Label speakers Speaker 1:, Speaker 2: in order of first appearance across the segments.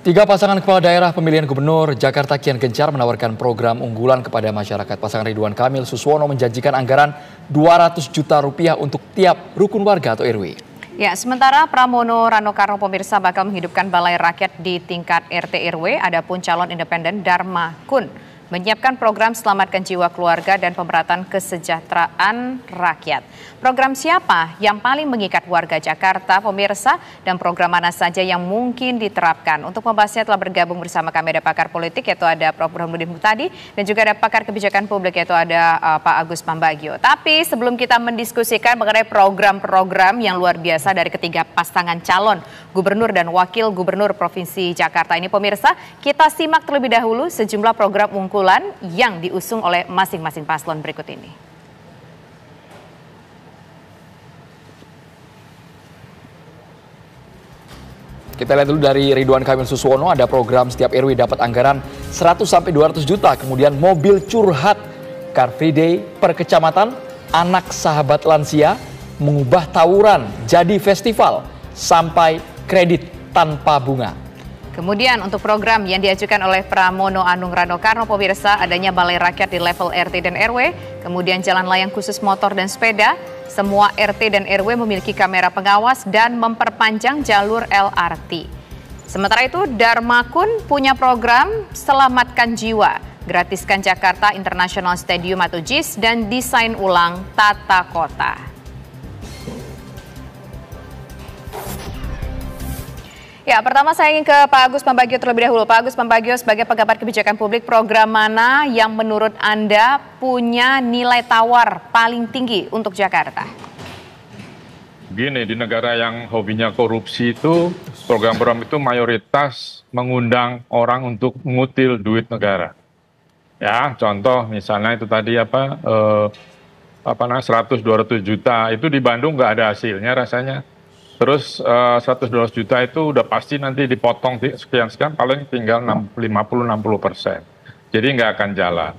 Speaker 1: Tiga pasangan kepala daerah pemilihan gubernur Jakarta kian gencar menawarkan program unggulan kepada masyarakat. Pasangan Ridwan Kamil Suswono menjanjikan anggaran 200 juta rupiah untuk tiap rukun warga atau RW.
Speaker 2: Ya, sementara Pramono Rano Karno pemirsa bakal menghidupkan balai rakyat di tingkat RT RW. Adapun calon independen Dharma Kun menyiapkan program selamatkan jiwa keluarga dan pemerataan kesejahteraan rakyat. Program siapa yang paling mengikat warga Jakarta, pemirsa, dan program mana saja yang mungkin diterapkan? Untuk membahasnya telah bergabung bersama kami ada pakar politik, yaitu ada Prof. Burhanuddin Muhtadi, dan juga ada pakar kebijakan publik, yaitu ada Pak Agus Pambagio. Tapi sebelum kita mendiskusikan mengenai program-program yang luar biasa dari ketiga pasangan calon gubernur dan wakil gubernur Provinsi Jakarta ini, pemirsa, kita simak terlebih dahulu sejumlah program unggulan yang diusung oleh masing-masing paslon berikut ini.
Speaker 1: Kita lihat dulu dari Ridwan Kamil Suswono, ada program setiap RW dapat anggaran 100-200 juta, kemudian mobil curhat, Car Free Day per kecamatan, anak sahabat lansia, mengubah tawuran jadi festival, sampai kredit tanpa bunga.
Speaker 2: Kemudian untuk program yang diajukan oleh Pramono Anung Rano Karno pemirsa, adanya balai rakyat di level RT dan RW, kemudian jalan layang khusus motor dan sepeda, semua RT dan RW memiliki kamera pengawas dan memperpanjang jalur LRT. Sementara itu Dharma Kun punya program Selamatkan Jiwa, gratiskan Jakarta International Stadium atau JIS, dan desain ulang tata kota. Ya, pertama saya ingin ke Pak Agus Pambagio terlebih dahulu. Pak Agus Pambagio, sebagai pengamat kebijakan publik, program mana yang menurut Anda punya nilai tawar paling tinggi untuk Jakarta?
Speaker 3: Gini, di negara yang hobinya korupsi itu, program-program itu mayoritas mengundang orang untuk mengutil duit negara. Ya, contoh misalnya itu tadi 100-200 juta, itu di Bandung nggak ada hasilnya rasanya. Terus 100-200 juta itu udah pasti nanti dipotong sekian-sekian, paling tinggal 50-60%. Jadi nggak akan jalan.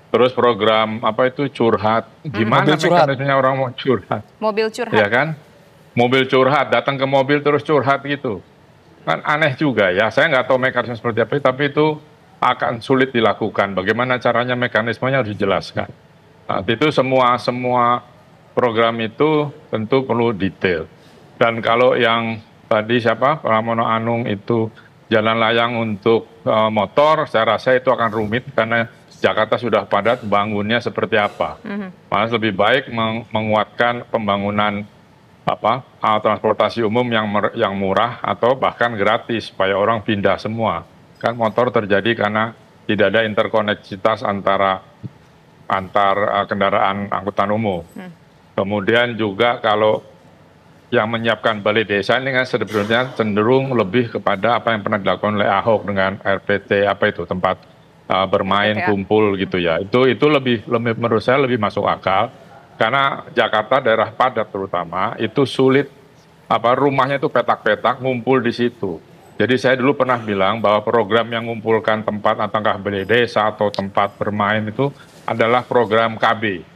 Speaker 3: Terus program curhat, gimana mekanismenya orang mau curhat?
Speaker 2: Mobil curhat.
Speaker 3: Ya kan? Mobil curhat, datang ke mobil terus curhat gitu. Kan aneh juga ya, saya nggak tahu mekanisme seperti apa, tapi itu akan sulit dilakukan. Bagaimana caranya, mekanismenya harus dijelaskan. Nah, itu semua program itu tentu perlu detail. Dan kalau yang tadi Pramono Anung itu jalan layang untuk motor, saya rasa itu akan rumit karena Jakarta sudah padat, bangunnya seperti apa. Malah lebih baik menguatkan pembangunan transportasi umum yang murah atau bahkan gratis supaya orang pindah semua. Kan motor terjadi karena tidak ada interkoneksitas antar kendaraan angkutan umum. Kemudian juga kalau yang menyiapkan balai desa ini kan sebenarnya cenderung lebih kepada apa yang pernah dilakukan oleh Ahok dengan RPT tempat bermain kumpul gitu ya. Itu lebih menurut saya lebih masuk akal karena Jakarta daerah padat terutama itu sulit rumahnya itu petak-petak ngumpul di situ. Jadi saya dulu pernah bilang bahwa program yang mengumpulkan tempat apakah balai desa atau tempat bermain itu adalah program KB.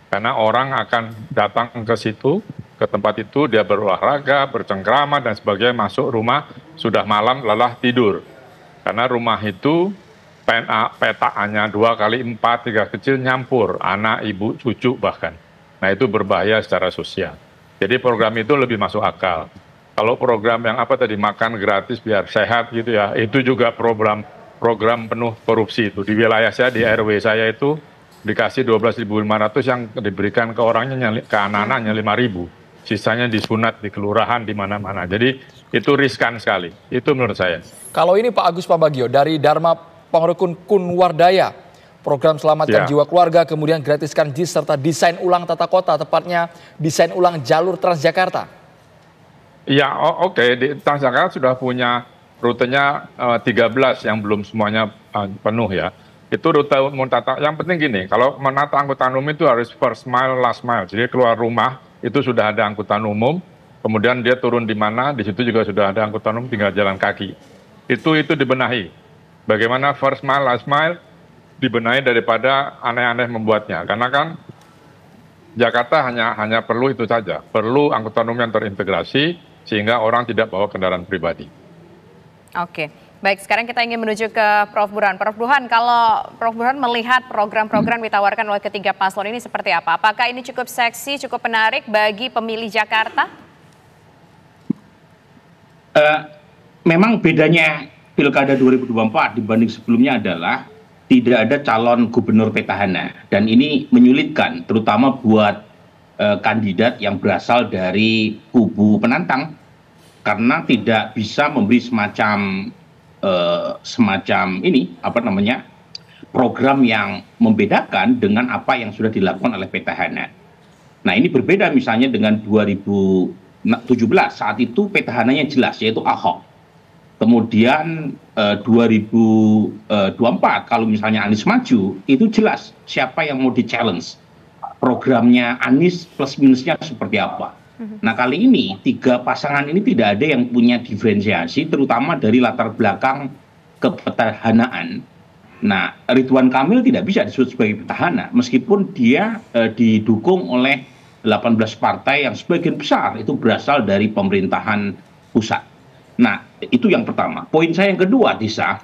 Speaker 3: Karena orang akan datang ke situ, ke tempat itu, dia berolahraga, bercengkrama, dan sebagainya, masuk rumah, sudah malam, lelah, tidur. Karena rumah itu petaannya 2x4, 3 kecil nyampur, anak, ibu, cucu bahkan. Nah itu berbahaya secara sosial. Jadi program itu lebih masuk akal. Kalau program yang makan gratis biar sehat gitu ya, itu juga program penuh korupsi itu. Di wilayah saya, di RW saya itu, dikasih 12.500 yang diberikan ke orangnya, ke anak-anaknya 5.000. Sisanya disunat di kelurahan di mana-mana. Jadi itu riskan sekali. Itu menurut saya.
Speaker 1: Kalau ini Pak Agus Pambagio dari Dharma Pangrukun Kunwardaya, program selamatkan jiwa keluarga, kemudian gratiskan JIS serta desain ulang tata kota, tepatnya desain ulang jalur Transjakarta.
Speaker 3: Ya, oke. Di Transjakarta sudah punya rutenya 13 yang belum semuanya penuh ya. Itu rute tata. Yang penting gini, kalau menata angkutan umum itu harus first mile, last mile. Jadi keluar rumah itu sudah ada angkutan umum, kemudian dia turun di mana, di situ juga sudah ada angkutan umum, tinggal jalan kaki. Itu dibenahi. Bagaimana first mile, last mile dibenahi daripada aneh-aneh membuatnya. Karena kan Jakarta hanya perlu itu saja, perlu angkutan umum yang terintegrasi sehingga orang tidak bawa kendaraan pribadi.
Speaker 2: Oke, Baik, sekarang kita ingin menuju ke Prof. Burhan. Prof. Burhan, kalau Prof. Burhan melihat program-program ditawarkan oleh ketiga paslon ini seperti apa? Apakah ini cukup seksi, cukup menarik bagi pemilih Jakarta?
Speaker 4: Memang bedanya Pilkada 2024 dibanding sebelumnya adalah tidak ada calon gubernur petahana. Dan ini menyulitkan, terutama buat kandidat yang berasal dari kubu penantang. Karena tidak bisa memberi semacam program yang membedakan dengan apa yang sudah dilakukan oleh petahana. Nah, ini berbeda misalnya dengan 2017, saat itu petahananya jelas, yaitu Ahok. Kemudian 2024 kalau misalnya Anies maju, itu jelas siapa yang mau di-challenge. Programnya Anies plus minusnya seperti apa. Nah, kali ini tiga pasangan ini tidak ada yang punya diferensiasi, terutama dari latar belakang kepetahanaan. Nah, Ridwan Kamil tidak bisa disebut sebagai petahana, meskipun dia didukung oleh 18 partai yang sebagian besar itu berasal dari pemerintahan pusat. Nah, itu yang pertama. Poin saya yang kedua, Disa,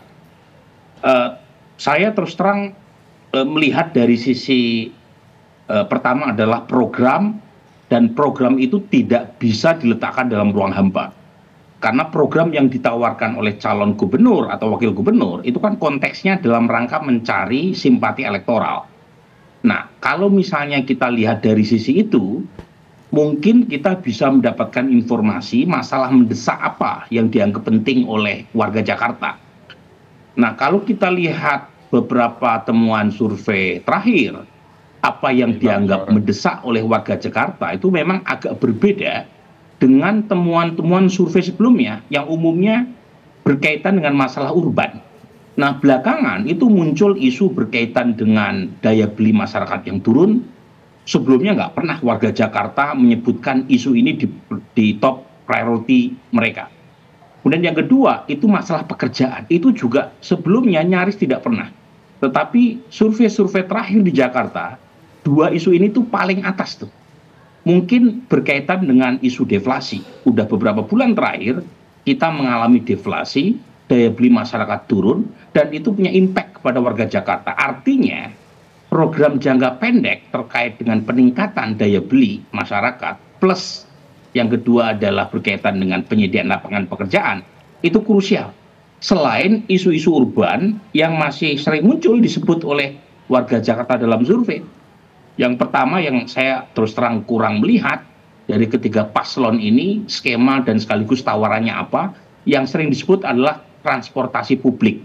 Speaker 4: saya terus terang melihat dari sisi pertama adalah program, dan program itu tidak bisa diletakkan dalam ruang hampa. Karena program yang ditawarkan oleh calon gubernur atau wakil gubernur itu kan konteksnya dalam rangka mencari simpati elektoral. Nah, kalau misalnya kita lihat dari sisi itu, mungkin kita bisa mendapatkan informasi masalah mendesak apa yang dianggap penting oleh warga Jakarta. Nah, kalau kita lihat beberapa temuan survei terakhir, apa yang dianggap mendesak oleh warga Jakarta itu memang agak berbeda dengan temuan-temuan survei sebelumnya yang umumnya berkaitan dengan masalah urban. Nah, belakangan itu muncul isu berkaitan dengan daya beli masyarakat yang turun. Sebelumnya nggak pernah warga Jakarta menyebutkan isu ini di top priority mereka. Kemudian yang kedua, itu masalah pekerjaan. Itu juga sebelumnya nyaris tidak pernah. Tetapi survei-survei terakhir di Jakarta, dua isu ini tuh paling atas tuh. Mungkin berkaitan dengan isu deflasi. Udah beberapa bulan terakhir kita mengalami deflasi, daya beli masyarakat turun, dan itu punya impact kepada warga Jakarta. Artinya program jangka pendek terkait dengan peningkatan daya beli masyarakat, plus yang kedua adalah berkaitan dengan penyediaan lapangan pekerjaan, itu krusial. Selain isu-isu urban yang masih sering muncul disebut oleh warga Jakarta dalam survei. Yang pertama yang saya terus terang kurang melihat dari ketiga paslon ini, skema dan sekaligus tawarannya apa, yang sering disebut adalah transportasi publik.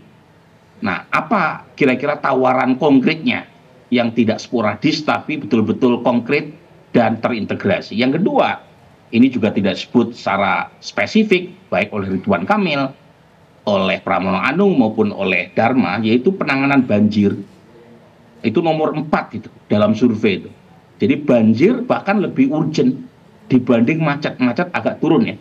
Speaker 4: Nah, apa kira-kira tawaran konkretnya yang tidak sporadis tapi betul-betul konkret dan terintegrasi. Yang kedua, ini juga tidak disebut secara spesifik baik oleh Ridwan Kamil, oleh Pramono Anung maupun oleh Dharma, yaitu penanganan banjir. Itu nomor 4 itu dalam survei itu. Jadi banjir bahkan lebih urgent dibanding macet agak turun ya.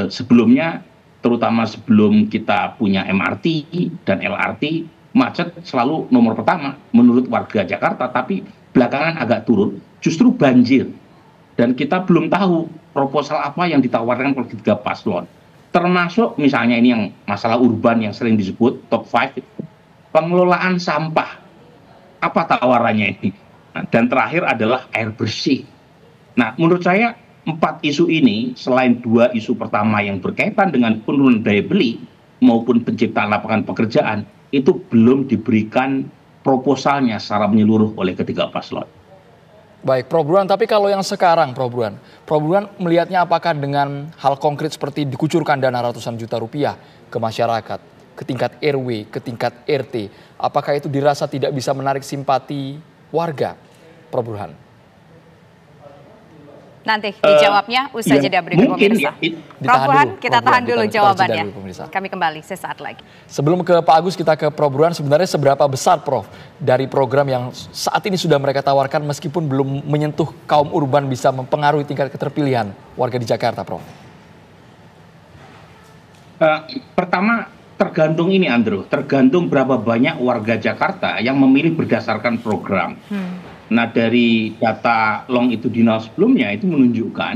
Speaker 4: Sebelumnya, terutama sebelum kita punya MRT dan LRT, macet selalu nomor pertama menurut warga Jakarta, tapi belakangan agak turun, justru banjir. Dan kita belum tahu proposal apa yang ditawarkan oleh ketiga paslon. Termasuk misalnya ini yang masalah urban yang sering disebut top 5, pengelolaan sampah. Apa tawarannya ini? Nah, dan terakhir adalah air bersih. Nah, menurut saya 4 isu ini, selain 2 isu pertama yang berkaitan dengan penurunan daya beli maupun penciptaan lapangan pekerjaan, itu belum diberikan proposalnya secara menyeluruh oleh ketiga paslon.
Speaker 1: Baik, Prof. Burhan, tapi kalau yang sekarang, Prof. Burhan melihatnya apakah dengan hal konkret seperti dikucurkan dana ratusan juta rupiah ke masyarakat, ke tingkat RW, ke tingkat RT, apakah itu dirasa tidak bisa menarik simpati warga, Prof. Burhan?
Speaker 2: Nanti dijawabnya usai jeda berikut pemirsa. Prof. Burhan, kita tahan dulu jawabannya. Kami kembali sesaat lagi.
Speaker 1: Sebelum ke Pak Agus, kita ke Prof. Burhan. Sebenarnya seberapa besar, Prof, dari program yang saat ini sudah mereka tawarkan meskipun belum menyentuh kaum urban bisa mempengaruhi tingkat keterpilihan warga di Jakarta, Prof?
Speaker 4: Pertama, tergantung ini, Andrew. Tergantung berapa banyak warga Jakarta yang memilih berdasarkan program. Nah, dari data longitudinal sebelumnya itu menunjukkan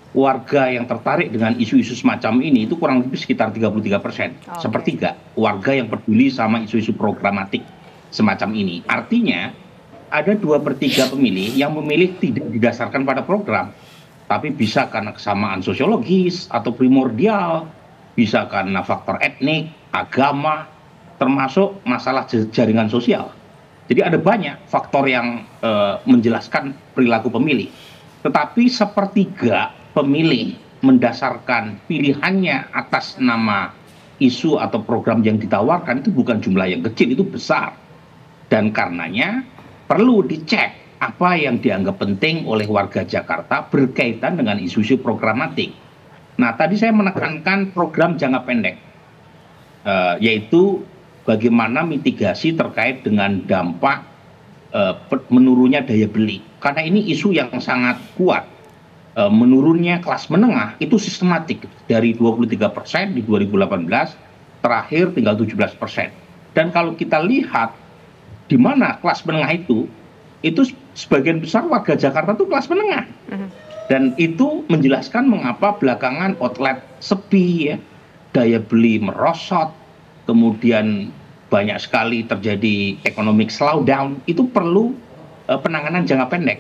Speaker 4: warga yang tertarik dengan isu-isu semacam ini itu kurang lebih sekitar 33%. Sepertiga warga yang peduli sama isu-isu programatik semacam ini. Artinya ada 2/3 pemilih yang memilih tidak didasarkan pada program, tapi bisa karena kesamaan sosiologis atau primordial, bisa karena faktor etnik, agama, termasuk masalah jaringan sosial. Jadi ada banyak faktor yang menjelaskan perilaku pemilih. Tetapi sepertiga pemilih mendasarkan pilihannya atas nama isu atau program yang ditawarkan itu bukan jumlah yang kecil, itu besar. Dan karenanya perlu dicek apa yang dianggap penting oleh warga Jakarta berkaitan dengan isu-isu programatik. Nah, tadi saya menekankan program jangka pendek, yaitu bagaimana mitigasi terkait dengan dampak menurunnya daya beli. Karena ini isu yang sangat kuat. Menurunnya kelas menengah itu sistematik dari 23% di 2018, terakhir tinggal 17%. Dan kalau kita lihat di mana kelas menengah itu sebagian besar warga Jakarta itu kelas menengah. Dan itu menjelaskan mengapa belakangan outlet sepi, ya, daya beli merosot, kemudian banyak sekali terjadi economic slowdown. Itu perlu penanganan jangka pendek.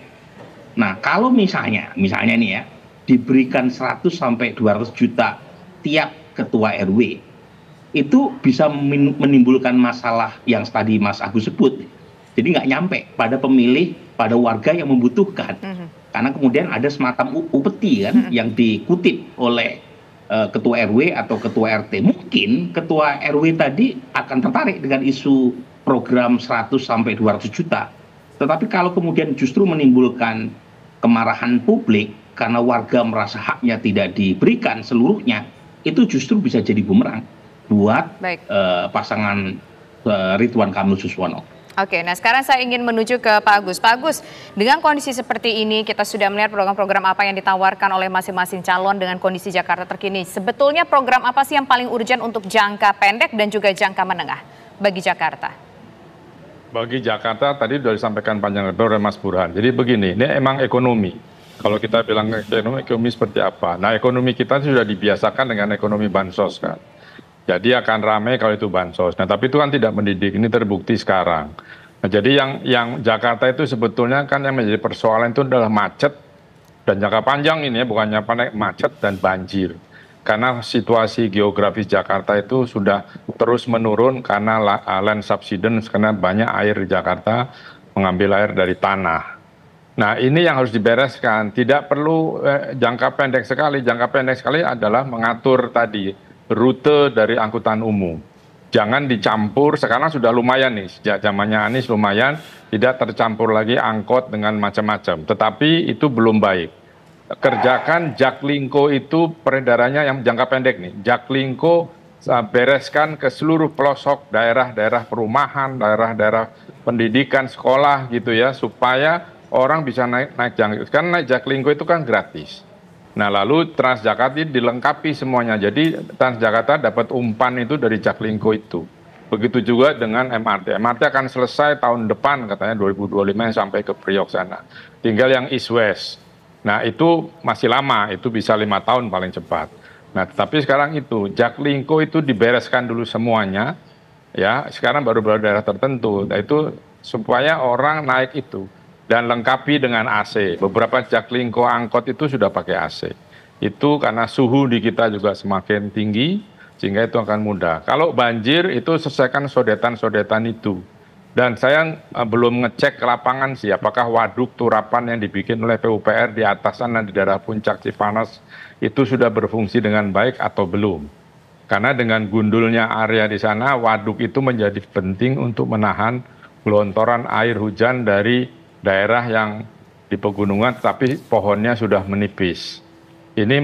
Speaker 4: Nah, kalau misalnya nih ya, diberikan 100 sampai 200 juta tiap ketua RW, itu bisa menimbulkan masalah yang tadi Mas Agus sebut. Jadi nggak nyampe pada pemilih, pada warga yang membutuhkan. Karena kemudian ada semacam upeti kan, yang dikutip oleh ketua RW atau ketua RT. Mungkin ketua RW tadi akan tertarik dengan isu program 100 sampai 200 juta. Tetapi kalau kemudian justru menimbulkan kemarahan publik karena warga merasa haknya tidak diberikan seluruhnya, itu justru bisa jadi bumerang buat pasangan Ridwan Kamil Suswono.
Speaker 2: Oke, nah sekarang saya ingin menuju ke Pak Agus. Pak Agus, dengan kondisi seperti ini kita sudah melihat program-program apa yang ditawarkan oleh masing-masing calon dengan kondisi Jakarta terkini. Sebetulnya program apa sih yang paling urgent untuk jangka pendek dan juga jangka menengah bagi Jakarta?
Speaker 3: Bagi Jakarta tadi sudah disampaikan panjang lebar oleh Mas Burhan. Jadi begini, ini emang ekonomi. Kalau kita bilang ekonomi seperti apa? Nah, ekonomi kita sudah dibiasakan dengan ekonomi bansos kan. Jadi akan ramai kalau itu bansos. Nah, tapi itu kan tidak mendidik. Ini terbukti sekarang. Nah, jadi yang Jakarta itu sebetulnya kan yang menjadi persoalan itu adalah macet dan jangka panjang ini ya, bukannya macet dan banjir. Karena situasi geografis Jakarta itu sudah terus menurun karena land subsidence, karena banyak air di Jakarta mengambil air dari tanah. Nah, ini yang harus dibereskan. Tidak perlu jangka pendek sekali. Jangka pendek sekali adalah mengatur tadi rute dari angkutan umum. Jangan dicampur, sekarang sudah lumayan nih, sejak zamannya Anies lumayan, tidak tercampur lagi angkot dengan macam-macam. Tetapi itu belum baik. Kerjakan Jaklingko itu peredarannya yang jangka pendek nih. Jaklingko bereskan ke seluruh pelosok daerah-daerah perumahan, daerah-daerah pendidikan, sekolah gitu ya, supaya orang bisa naik Jaklingko. Karena naik Jaklingko itu kan gratis. Nah, lalu Transjakarta dilengkapi semuanya. Jadi Transjakarta dapat umpan itu dari Jaklingko itu. Begitu juga dengan MRT. MRT akan selesai tahun depan katanya 2025 sampai ke Priok sana. Tinggal yang East West. Nah, itu masih lama, itu bisa 5 tahun paling cepat. Nah, tapi sekarang itu Jaklingko itu dibereskan dulu semuanya, ya. Sekarang baru daerah tertentu. Nah, itu supaya orang naik itu dan lengkapi dengan AC. Beberapa Jaklingko angkot itu sudah pakai AC. Itu karena suhu di kita juga semakin tinggi, sehingga itu akan mudah. Kalau banjir itu selesaikan sodetan-sodetan itu. Dan saya belum ngecek ke lapangan sih, apakah waduk turapan yang dibikin oleh PUPR di atas sana di daerah puncak Cipanas itu sudah berfungsi dengan baik atau belum. Karena dengan gundulnya area di sana, waduk itu menjadi penting untuk menahan gelontoran air hujan dari daerah yang di pegunungan, tapi pohonnya sudah menipis. Ini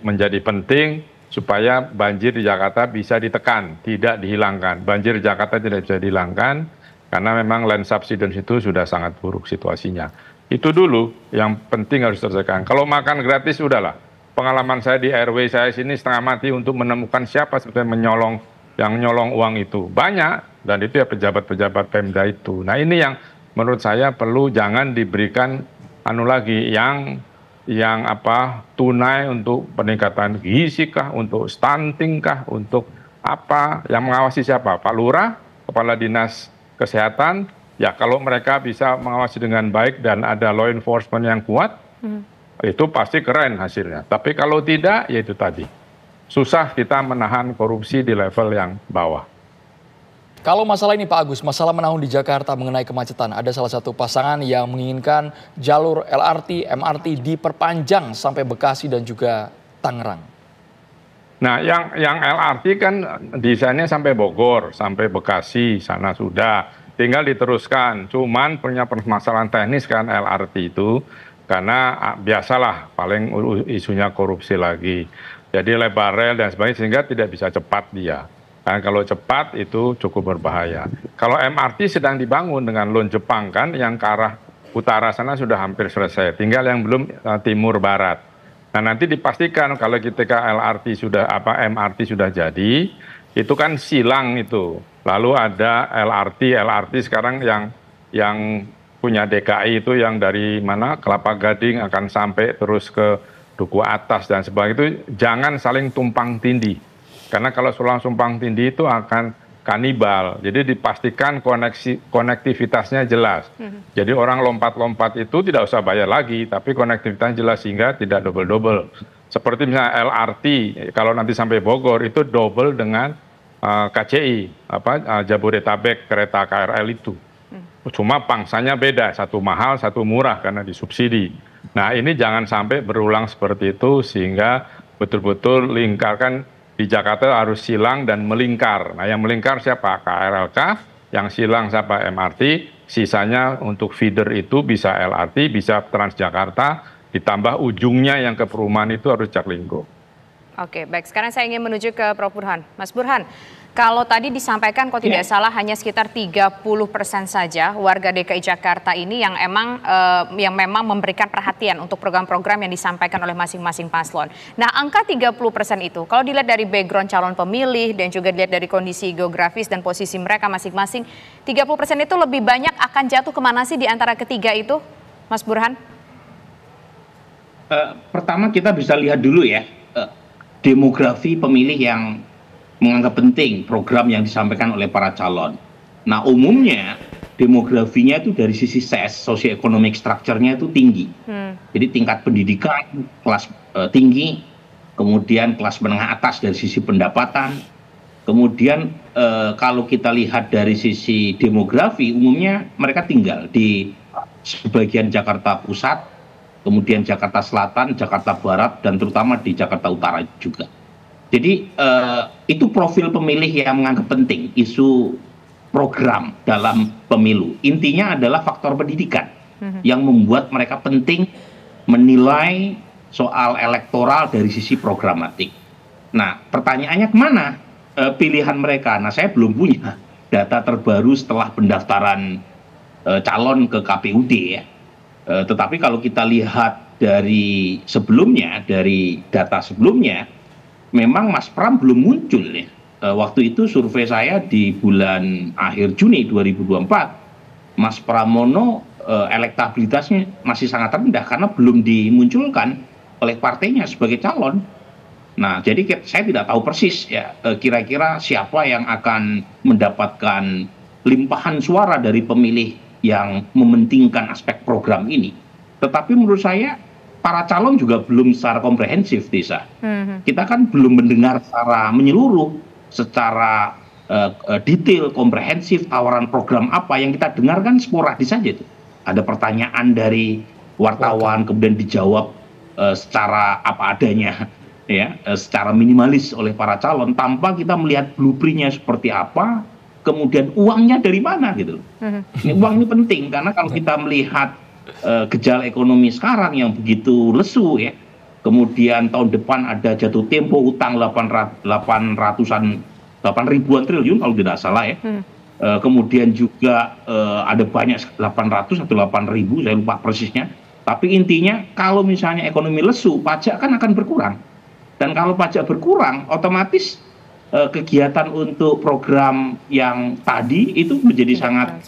Speaker 3: menjadi penting supaya banjir di Jakarta bisa ditekan, tidak dihilangkan. Banjir di Jakarta tidak bisa dihilangkan, karena memang land subsidence itu sudah sangat buruk situasinya. Itu dulu yang penting harus diselesaikan. Kalau makan gratis, udahlah. Pengalaman saya di RW saya sini setengah mati untuk menemukan siapa sebetulnya yang nyolong uang itu. Banyak, dan itu ya pejabat-pejabat Pemda itu. Nah, ini yang menurut saya perlu jangan diberikan lagi yang yang tunai untuk peningkatan gizi kah, untuk stunting kah, untuk apa, yang mengawasi siapa? Pak Lurah, Kepala Dinas Kesehatan. Ya kalau mereka bisa mengawasi dengan baik dan ada law enforcement yang kuat, itu pasti keren hasilnya. Tapi kalau tidak, ya itu tadi. Susah kita menahan korupsi di level yang bawah.
Speaker 1: Kalau masalah ini Pak Agus, masalah menahun di Jakarta mengenai kemacetan, ada salah satu pasangan yang menginginkan jalur LRT, MRT diperpanjang sampai Bekasi dan juga Tangerang.
Speaker 3: Nah, yang LRT kan desainnya sampai Bogor, sampai Bekasi, sana sudah. Tinggal diteruskan, cuman punya permasalahan teknis kan LRT itu, karena biasalah paling isunya korupsi lagi. Jadi lebar rel dan sebagainya sehingga tidak bisa cepat dia. Nah, kalau cepat itu cukup berbahaya. Kalau MRT sedang dibangun dengan Lon Jepang kan, yang ke arah utara sana sudah hampir selesai. Tinggal yang belum timur barat. Nah nanti dipastikan kalau ketika MRT sudah jadi, itu kan silang itu. Lalu ada LRT sekarang yang punya DKI itu yang dari mana Kelapa Gading akan sampai terus ke Duku Atas dan sebagainya, itu jangan saling tumpang tindih. Karena kalau sulang tumpang tindih itu akan kanibal. Jadi dipastikan konektivitasnya jelas. Jadi orang lompat-lompat itu tidak usah bayar lagi, tapi konektivitasnya jelas sehingga tidak double-double. Seperti misalnya LRT, kalau nanti sampai Bogor itu double dengan KCI, Jabodetabek kereta KRL itu. Cuma pangsanya beda, satu mahal, satu murah karena disubsidi. Nah ini jangan sampai berulang seperti itu sehingga betul-betul lingkarkan. Di Jakarta harus silang dan melingkar. Nah yang melingkar siapa? KRLK, yang silang siapa? MRT, sisanya untuk feeder itu bisa LRT, bisa Transjakarta, ditambah ujungnya yang ke perumahan itu harus Jaklingko.
Speaker 2: Oke, baik. Sekarang saya ingin menuju ke Prof. Burhan. Mas Burhan, kalau tadi disampaikan kalau tidak salah hanya sekitar 30% saja warga DKI Jakarta ini yang memang memberikan perhatian untuk program-program yang disampaikan oleh masing-masing paslon. Nah, angka 30% itu kalau dilihat dari background calon pemilih dan juga dilihat dari kondisi geografis dan posisi mereka masing-masing, 30% itu lebih banyak akan jatuh kemana sih di antara ketiga itu, Mas Burhan?
Speaker 4: Pertama kita bisa lihat dulu ya, demografi pemilih yang menganggap penting program yang disampaikan oleh para calon. Nah umumnya demografinya itu dari sisi socio-economic structure-nya itu tinggi. Jadi tingkat pendidikan kelas tinggi, kemudian kelas menengah atas dari sisi pendapatan. Kemudian kalau kita lihat dari sisi demografi, umumnya mereka tinggal di sebagian Jakarta Pusat, kemudian Jakarta Selatan, Jakarta Barat, dan terutama di Jakarta Utara juga. Jadi itu profil pemilih yang menganggap penting isu program dalam pemilu. Intinya adalah faktor pendidikan yang membuat mereka penting menilai soal elektoral dari sisi programatik. Nah pertanyaannya kemana pilihan mereka? Nah saya belum punya data terbaru setelah pendaftaran calon ke KPUD ya. Tetapi kalau kita lihat dari sebelumnya, dari data sebelumnya, memang Mas Pram belum muncul ya. Waktu itu survei saya di bulan akhir Juni 2024, Mas Pramono elektabilitasnya masih sangat rendah karena belum dimunculkan oleh partainya sebagai calon. Nah, jadi saya tidak tahu persis ya kira-kira siapa yang akan mendapatkan limpahan suara dari pemilih yang mementingkan aspek program ini. Tetapi menurut saya para calon juga belum secara komprehensif, Tisa. Kita kan belum mendengar secara menyeluruh, secara detail, komprehensif, tawaran program apa. Yang kita dengar kan sporadis saja tuh. Ada pertanyaan dari wartawan, kemudian dijawab secara apa adanya, ya, secara minimalis oleh para calon, tanpa kita melihat blueprint-nya seperti apa, kemudian uangnya dari mana gitu. Ini uang ini penting, karena kalau kita melihat gejala ekonomi sekarang yang begitu lesu ya, kemudian tahun depan ada jatuh tempo utang 8 ribuan triliun kalau tidak salah ya, kemudian juga ada banyak 800 atau 8.000 saya lupa persisnya, tapi intinya kalau misalnya ekonomi lesu, pajak kan akan berkurang, dan kalau pajak berkurang otomatis kegiatan untuk program yang tadi itu menjadi sangat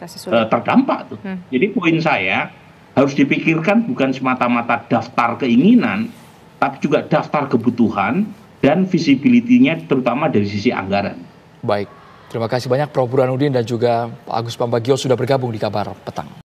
Speaker 4: terdampak tuh. Jadi poin saya, harus dipikirkan bukan semata-mata daftar keinginan, tapi juga daftar kebutuhan dan visibility-nya terutama dari sisi anggaran.
Speaker 1: Baik, terima kasih banyak Prof. Burhanuddin dan juga Pak Agus Pambagio sudah bergabung di Kabar Petang.